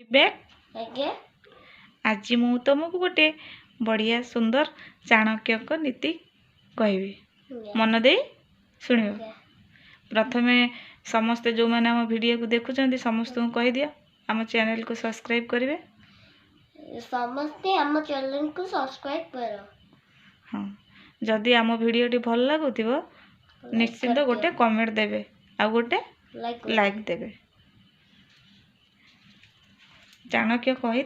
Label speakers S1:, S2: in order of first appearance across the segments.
S1: विवेक
S2: आज्ञा
S1: आज मु तुमको गोटे बढ़िया सुंदर चाणक्य नीति कहबी मन दे शुण प्रथमे समस्ते जो मैंने आम वीडियो को देखुं समस्त को कह दिया आम चैनल को सब्सक्राइब करेंगे
S2: समस्ते आम चैनल को सब्सक्राइब करो।
S1: हाँ जदि आम वीडियो भल लगुव निश्चिंत गोटे कमेंट देवे आ गोटे लाइक देवे। चाणक्य कही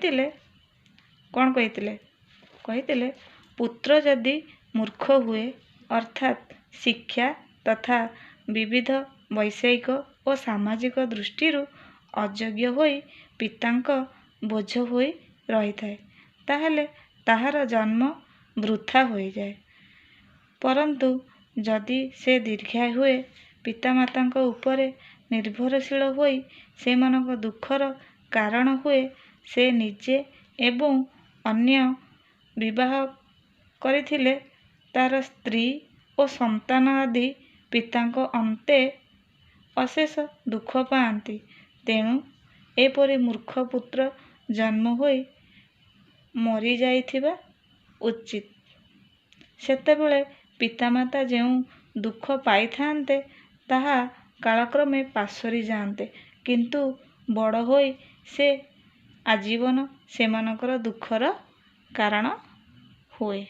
S1: कौन कही पुत्र जदि मूर्ख हुए अर्थात शिक्षा तथा विविध वैषयिक और सामाजिक दृष्टि अयोग्य होई पितांक बोझ होई रही थाए ताहले ताहार जन्म वृथा हो जाए। परंतु जदि से दीर्घायु हुए पितामातांक उपरे निर्भरशील होई सेमानक दुखर कारण हुए से निजे एवं अन्य विवाह करथिले तार स्त्री और संतान आदि पितांक अंते अशेष दुख पाती। तेणु एपरि मूर्ख पुत्र जन्म होई मरी जाइथिबा उचित। सेतेबेले पितामाता जेउ दुख पाई थांते ताहा कालक्रमे पासरी जाते किंतु बड़ होई से आजीवन सेमानकर दुखर कारण हुए।